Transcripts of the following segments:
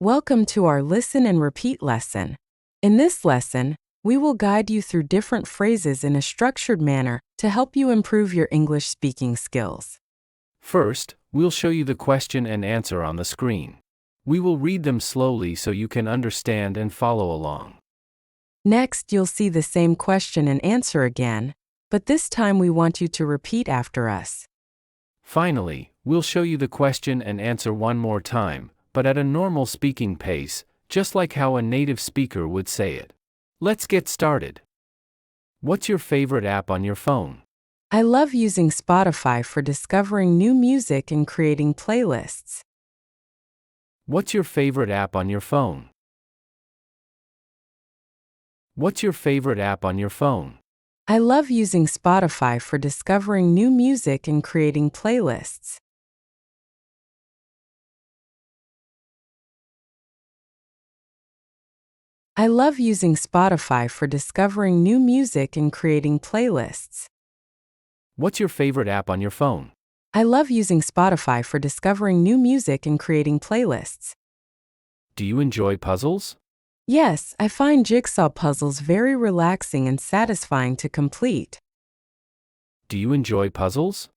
Welcome to our Listen and Repeat lesson. In this lesson, we will guide you through different phrases in a structured manner to help you improve your English speaking skills. First, we'll show you the question and answer on the screen. We will read them slowly so you can understand and follow along. Next, you'll see the same question and answer again, but this time we want you to repeat after us. Finally, we'll show you the question and answer one more time, but at a normal speaking pace, just like how a native speaker would say it. Let's get started. What's your favorite app on your phone? I love using Spotify for discovering new music and creating playlists. What's your favorite app on your phone? What's your favorite app on your phone? I love using Spotify for discovering new music and creating playlists. I love using Spotify for discovering new music and creating playlists. What's your favorite app on your phone? I love using Spotify for discovering new music and creating playlists. Do you enjoy puzzles? Yes, I find jigsaw puzzles very relaxing and satisfying to complete. Do you enjoy puzzles?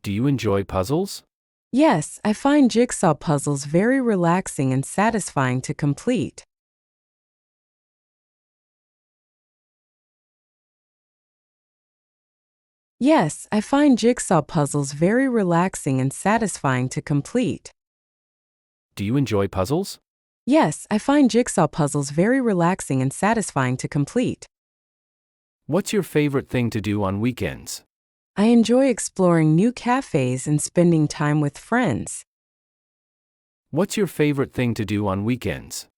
Do you enjoy puzzles? Yes, I find jigsaw puzzles very relaxing and satisfying to complete. Yes, I find jigsaw puzzles very relaxing and satisfying to complete. Do you enjoy puzzles? Yes, I find jigsaw puzzles very relaxing and satisfying to complete. What's your favorite thing to do on weekends? I enjoy exploring new cafes and spending time with friends. What's your favorite thing to do on weekends?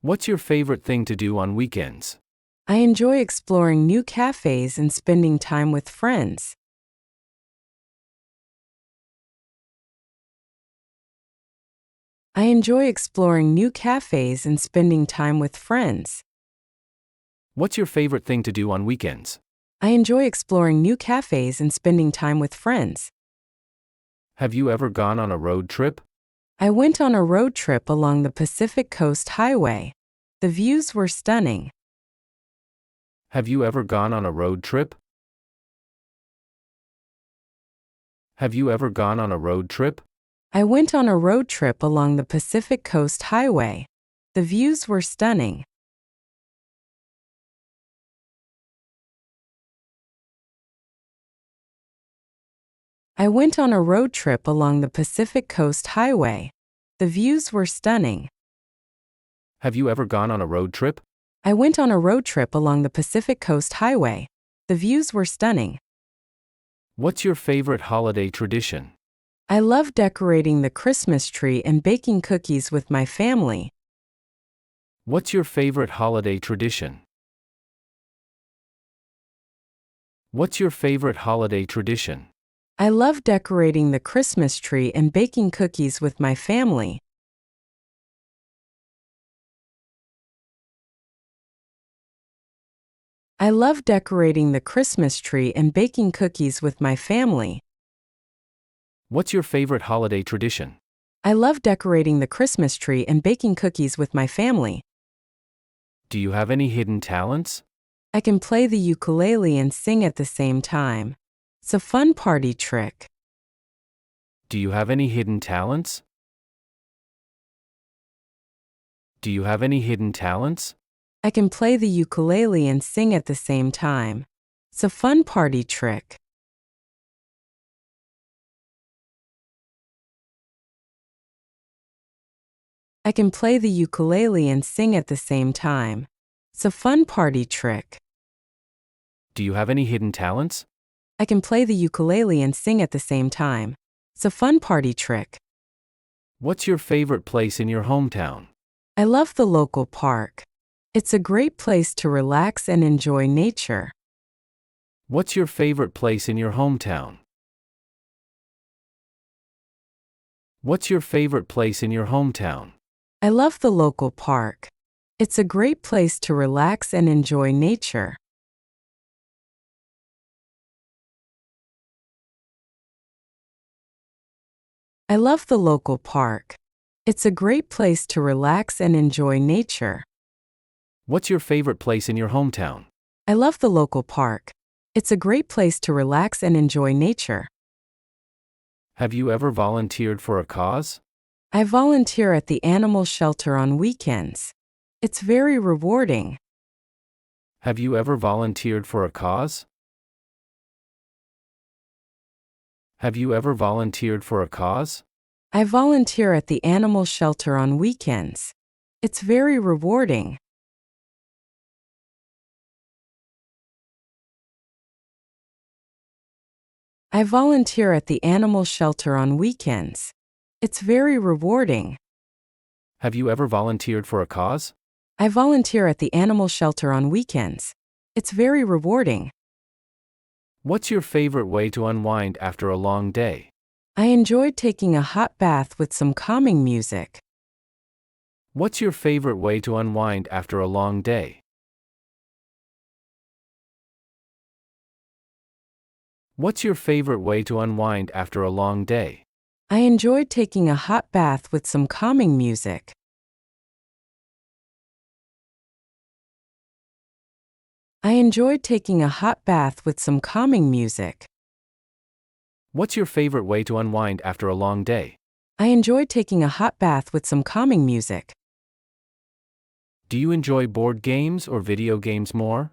What's your favorite thing to do on weekends? I enjoy exploring new cafes and spending time with friends. I enjoy exploring new cafes and spending time with friends. What's your favorite thing to do on weekends? I enjoy exploring new cafes and spending time with friends. Have you ever gone on a road trip? I went on a road trip along the Pacific Coast Highway. The views were stunning. Have you ever gone on a road trip? Have you ever gone on a road trip? I went on a road trip along the Pacific Coast Highway. The views were stunning. I went on a road trip along the Pacific Coast Highway. The views were stunning. Have you ever gone on a road trip? I went on a road trip along the Pacific Coast Highway. The views were stunning. What's your favorite holiday tradition? I love decorating the Christmas tree and baking cookies with my family. What's your favorite holiday tradition? What's your favorite holiday tradition? I love decorating the Christmas tree and baking cookies with my family. I love decorating the Christmas tree and baking cookies with my family. What's your favorite holiday tradition? I love decorating the Christmas tree and baking cookies with my family. Do you have any hidden talents? I can play the ukulele and sing at the same time. It's a fun party trick. Do you have any hidden talents? Do you have any hidden talents? I can play the ukulele and sing at the same time. It's a fun party trick. I can play the ukulele and sing at the same time. It's a fun party trick. Do you have any hidden talents? I can play the ukulele and sing at the same time. It's a fun party trick. What's your favorite place in your hometown? I love the local park. It's a great place to relax and enjoy nature. What's your favorite place in your hometown? What's your favorite place in your hometown? I love the local park. It's a great place to relax and enjoy nature. I love the local park. It's a great place to relax and enjoy nature. What's your favorite place in your hometown? I love the local park. It's a great place to relax and enjoy nature. Have you ever volunteered for a cause? I volunteer at the animal shelter on weekends. It's very rewarding. Have you ever volunteered for a cause? Have you ever volunteered for a cause? I volunteer at the animal shelter on weekends. It's very rewarding. I volunteer at the animal shelter on weekends. It's very rewarding. Have you ever volunteered for a cause? I volunteer at the animal shelter on weekends. It's very rewarding. What's your favorite way to unwind after a long day? I enjoyed taking a hot bath with some calming music. What's your favorite way to unwind after a long day? What's your favorite way to unwind after a long day? I enjoyed taking a hot bath with some calming music. I enjoyed taking a hot bath with some calming music. What's your favorite way to unwind after a long day? I enjoyed taking a hot bath with some calming music. Do you enjoy board games or video games more?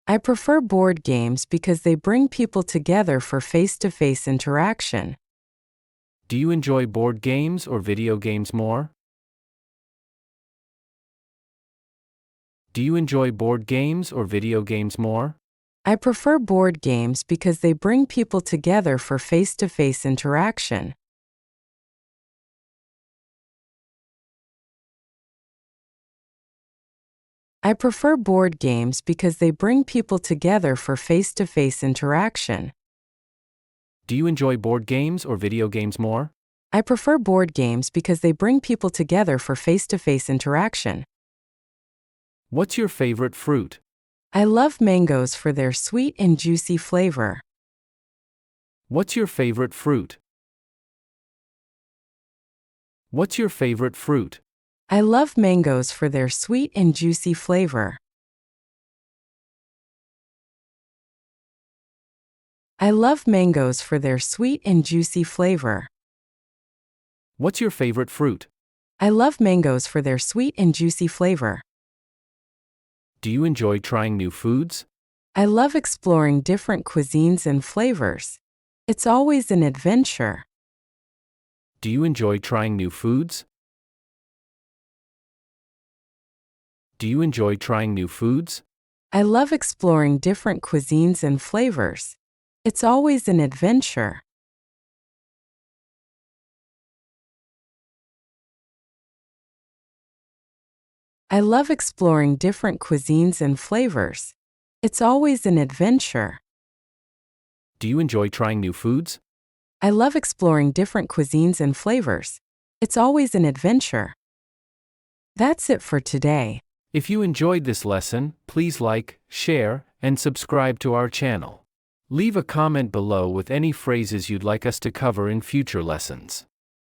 I prefer board games because they bring people together for face-to-face interaction. Do you enjoy board games or video games more? Do you enjoy board games or video games more? I prefer board games because they bring people together for face-to-face interaction. I prefer board games because they bring people together for face-to-face interaction. Do you enjoy board games or video games more? I prefer board games because they bring people together for face-to-face interaction. What's your favorite fruit? I love mangoes for their sweet and juicy flavor. What's your favorite fruit? What's your favorite fruit? I love mangoes for their sweet and juicy flavor. I love mangoes for their sweet and juicy flavor. What's your favorite fruit? I love mangoes for their sweet and juicy flavor. Do you enjoy trying new foods? I love exploring different cuisines and flavors. It's always an adventure. Do you enjoy trying new foods? Do you enjoy trying new foods? I love exploring different cuisines and flavors. It's always an adventure. I love exploring different cuisines and flavors. It's always an adventure. Do you enjoy trying new foods? I love exploring different cuisines and flavors. It's always an adventure. That's it for today. If you enjoyed this lesson, please like, share, and subscribe to our channel. Leave a comment below with any phrases you'd like us to cover in future lessons.